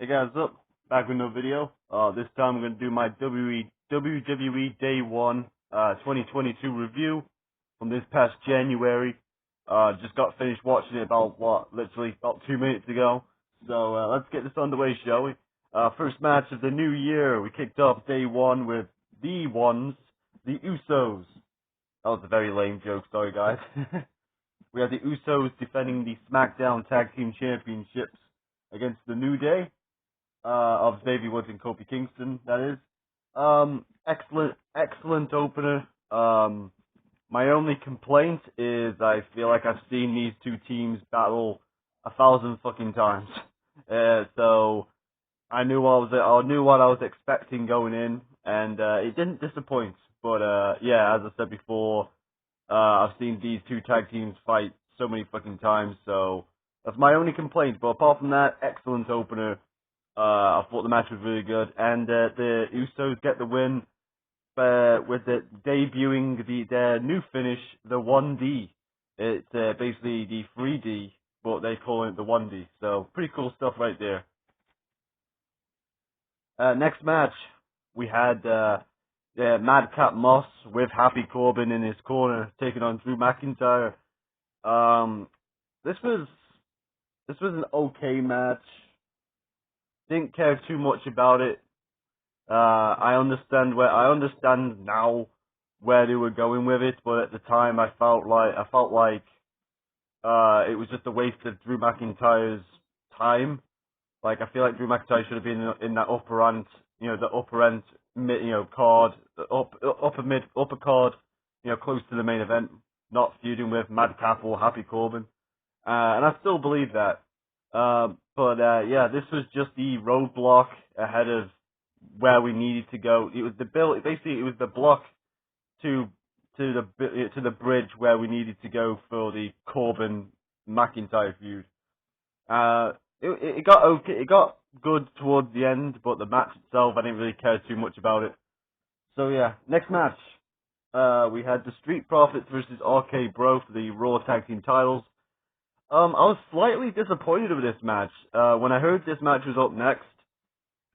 Hey guys, up back with another video. This time I'm gonna do my WWE Day 1 2022 review from this past January. Just got finished watching it literally about 2 minutes ago. So let's get this underway, shall we? First match of the new year. We kicked off Day 1 with the ones, the Usos. That was a very lame joke, sorry guys. We had the Usos defending the SmackDown Tag Team Championships against the New Day. Of Xavier Woods and Kofi Kingston, that is. Excellent opener. My only complaint is I feel like I've seen these two teams battle 1,000 fucking times. So I knew what I was expecting going in, and it didn't disappoint. But yeah, as I said before, I've seen these two tag teams fight so many fucking times, so that's my only complaint. But apart from that, excellent opener. I thought the match was really good, and the Usos get the win with it debuting their new finish, the 1D. It's basically the 3D, but they call it the 1D. So pretty cool stuff right there. Next match, we had Madcap Moss with Happy Corbin in his corner taking on Drew McIntyre. This was an okay match. Didn't care too much about it. I understand now where they were going with it, but at the time I felt like it was just a waste of Drew McIntyre's time. Like, I feel like Drew McIntyre should have been in that upper end, the upper end card, upper card, close to the main event, not feuding with Madcap or Happy Corbin. And I still believe that. But yeah, this was just the roadblock ahead of where we needed to go. It was basically it was the block to the bridge where we needed to go for the Corbin McIntyre feud. It got okay, it got good towards the end, but the match itself I didn't really care too much about it. So yeah, next match. We had the Street Profits versus RK Bro for the Raw Tag Team titles. I was slightly disappointed with this match. When I heard this match was up next,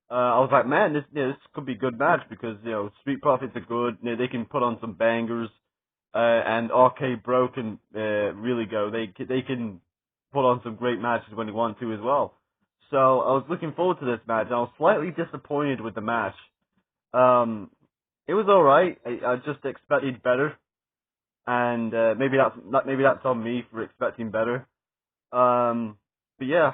I was like, man, this could be a good match because, Street Profits are good. They can put on some bangers, and RK Bro can really go. They can put on some great matches when they want to as well. So I was looking forward to this match. I was slightly disappointed with the match. It was alright. I just expected better, and maybe that's on me for expecting better. But yeah,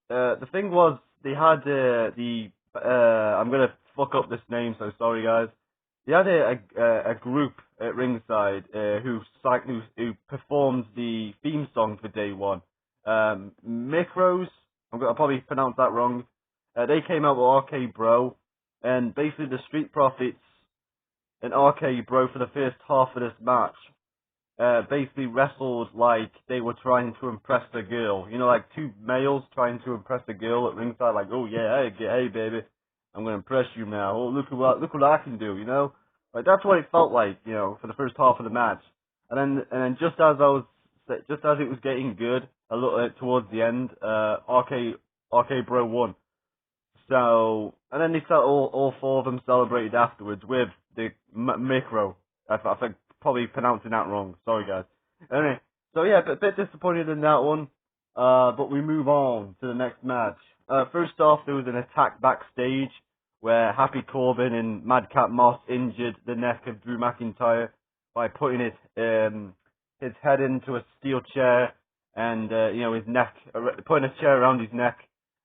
the thing was, they had I'm gonna fuck up this name, so sorry guys. They had a group at ringside who performed the theme song for Day 1. Micros, I'll probably pronounce that wrong. They came out with RK Bro, and basically the Street Profits and RK Bro for the first half of this match basically wrestled like they were trying to impress the girl. Like two males trying to impress a girl at ringside, like, oh yeah, hey baby, I'm gonna impress you now. Oh, look what I can do, Like, that's what it felt like, for the first half of the match. And then just as it was getting good, a little towards the end, RK Bro won. So, and then all four of them celebrated afterwards with the micro. I think probably pronouncing that wrong. Sorry, guys. Anyway, so yeah, a bit disappointed in that one. But we move on to the next match. First off, there was an attack backstage where Happy Corbin and Madcap Moss injured the neck of Drew McIntyre by putting his head into a steel chair and his neck, putting a chair around his neck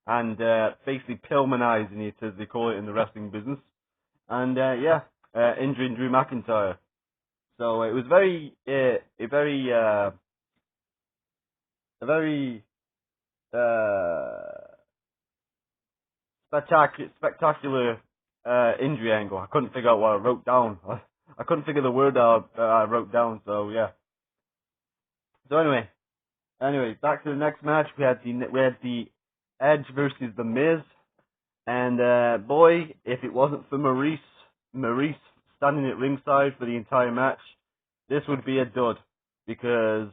and basically Pillmanizing it, as they call it in the wrestling business. And injuring Drew McIntyre. So it was a very spectacular injury angle. I couldn't figure out what I wrote down. I couldn't figure the word out I wrote down. So yeah. So anyway, back to the next match. We had the Edge versus the Miz, and boy, if it wasn't for Maurice standing at ringside for the entire match, this would be a dud, because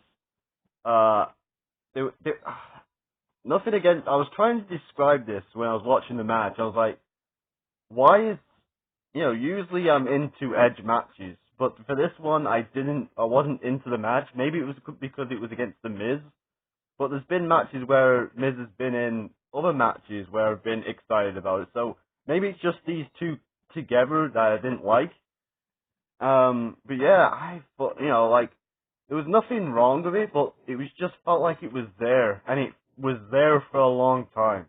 nothing against. I was trying to describe this when I was watching the match. I was like, why is usually I'm into Edge matches, but for this one I didn't. I wasn't into the match. Maybe it was because it was against the Miz. But there's been matches where Miz has been in other matches where I've been excited about it. So maybe it's just these two together that I didn't like. But yeah, I thought, like, there was nothing wrong with it, but it was just felt like it was there, and it was there for a long time.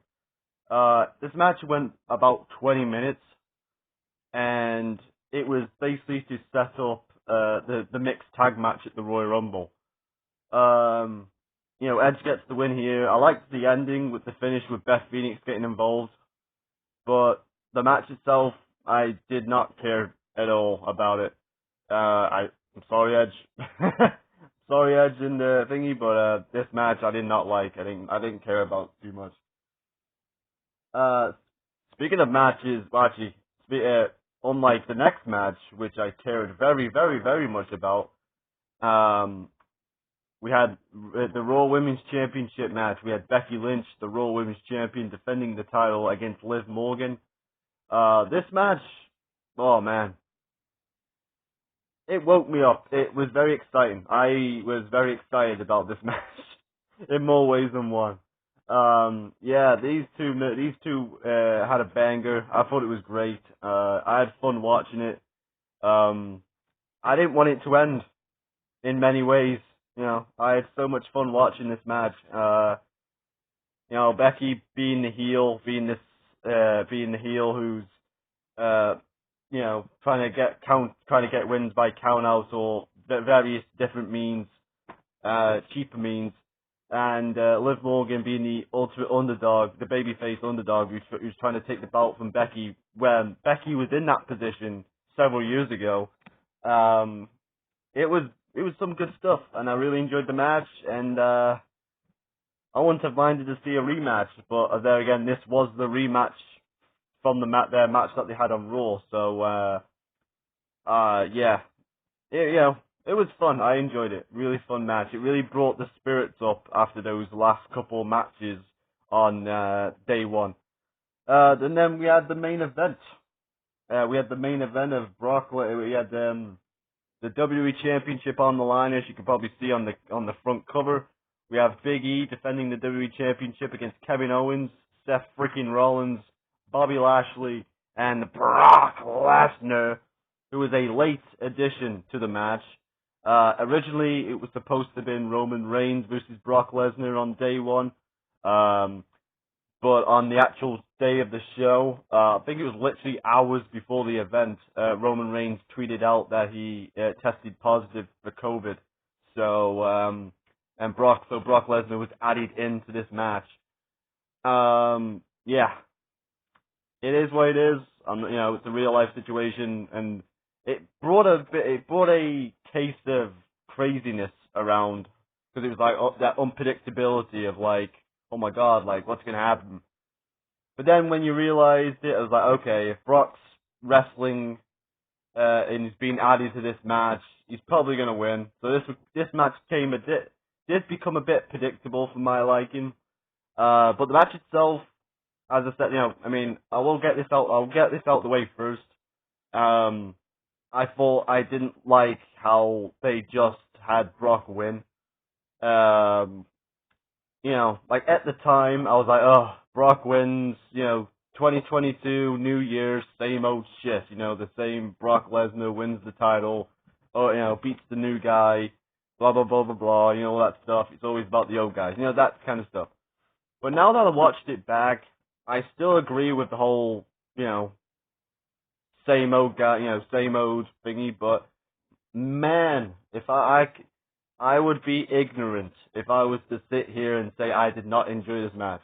This match went about 20 minutes, and it was basically to set up the mixed tag match at the Royal Rumble. Um, Edge gets the win here. I liked the ending with the finish with Beth Phoenix getting involved, but the match itself, I did not care at all about it. I'm sorry, Edge. Sorry, Edge and the thingy, but this match I did not like. I didn't care about too much. Uh, Speaking of matches, well, actually, unlike the next match, which I cared very, very, very much about, um, we had the Raw Women's Championship match. We had Becky Lynch, the Raw Women's Champion, defending the title against Liv Morgan. This match, oh man, it woke me up. It was very exciting. I was very excited about this match in more ways than one. Yeah, these two had a banger. I thought it was great. I had fun watching it. I didn't want it to end in many ways. I had so much fun watching this match. Becky being the heel, being the heel who's, uh, trying to get wins by count outs or various different means, cheaper means, and Liv Morgan being the ultimate underdog, the babyface underdog who's trying to take the belt from Becky when Becky was in that position several years ago. Um, it was some good stuff, and I really enjoyed the match, and I wouldn't have minded to see a rematch, but there again, this was the rematch from their match that they had on Raw. So yeah, it was fun. I enjoyed it. Really fun match. It really brought the spirits up after those last couple of matches on day one. And then we had the main event. We had the main event of Brock. We had the WWE Championship on the line, as you can probably see on the front cover. We have Big E defending the WWE Championship against Kevin Owens, Seth freaking Rollins, Bobby Lashley, and Brock Lesnar, who was a late addition to the match. Originally, it was supposed to have been Roman Reigns versus Brock Lesnar on day one. But on the actual day of the show, I think it was literally hours before the event, Roman Reigns tweeted out that he tested positive for COVID. So, Brock Lesnar was added into this match. Yeah, it is what it is. It's a real life situation, and it brought a case of craziness around, because it was like that unpredictability of like, oh my god, like what's gonna happen? But then when you realized it, I was like, okay, if Brock's wrestling and he's being added to this match, he's probably gonna win. So this match did become a bit predictable for my liking. But the match itself, as I said, I'll get this out the way first. I thought I didn't like how they just had Brock win. Like at the time, I was like, oh, Brock wins, 2022, New Year's, same old shit, the same Brock Lesnar wins the title, beats the new guy, blah, blah, blah, blah, blah, all that stuff. It's always about the old guys, that kind of stuff. But now that I watched it back, I still agree with the whole, same old guy, same old thingy, but man, if I would be ignorant if I was to sit here and say I did not enjoy this match.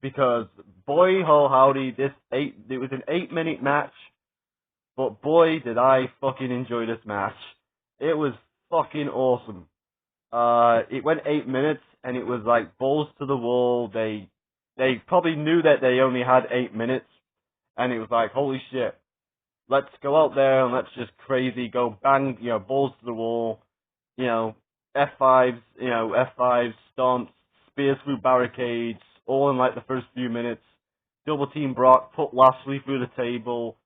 Because boy oh howdy, it was an 8-minute match, but boy did I fucking enjoy this match. It was fucking awesome. It went 8 minutes and it was like balls to the wall. They probably knew that they only had 8 minutes, and it was like, holy shit, let's go out there and let's just crazy go bang, balls to the wall, F5s, stomps, spears through barricades, all in like the first few minutes. Double team Brock, put Lashley through the table.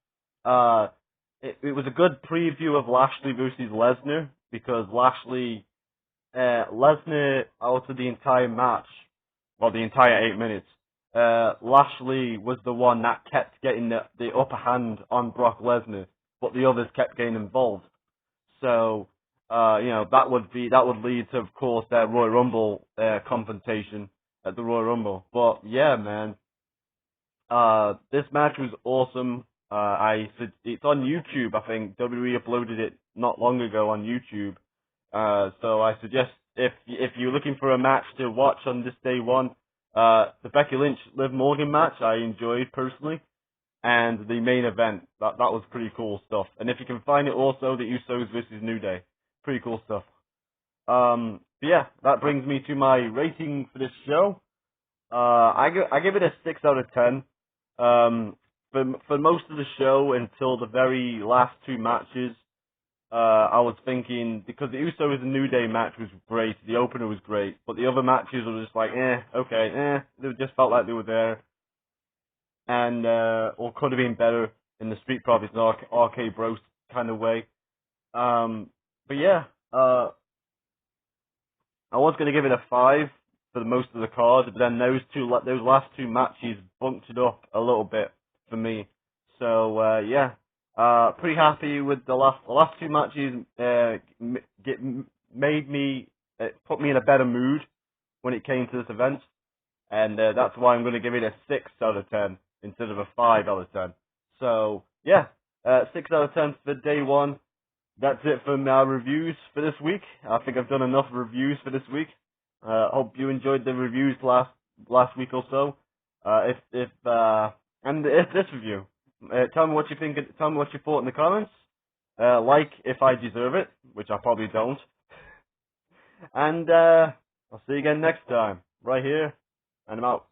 It was a good preview of Lashley versus Lesnar because Lesnar out of the entire match, well, the entire 8 minutes. Lashley was the one that kept getting the upper hand on Brock Lesnar, but the others kept getting involved. So, that would lead to, of course, their Royal Rumble confrontation at the Royal Rumble. But yeah, man, this match was awesome. It's on YouTube. I think WWE uploaded it not long ago on YouTube. So I suggest if you're looking for a match to watch on this day one, the Becky Lynch Liv Morgan match I enjoyed personally, and the main event that was pretty cool stuff. And if you can find it, also the Usos versus New Day, pretty cool stuff. But yeah, that brings me to my rating for this show. I give it a 6 out of 10. For most of the show until the very last two matches, I was thinking, because the Usos and New Day match was great, the opener was great, but the other matches were just like, they just felt like they were there, and, or could have been better in the Street Profits and RK Bros kind of way. But yeah, I was going to give it a 5 for the most of the card, but then those last two matches bumped it up a little bit for me. So, yeah. Pretty happy with the last two matches. Put me in a better mood when it came to this event, and that's why I'm going to give it a 6 out of 10 instead of a 5 out of 10. So yeah, 6 out of 10 for day one. That's it for my reviews for this week. I think I've done enough reviews for this week. Hope you enjoyed the reviews last week or so. If this review. Tell me what you think. Tell me what you thought in the comments. Like if I deserve it, which I probably don't. And I'll see you again next time, right here, and I'm out.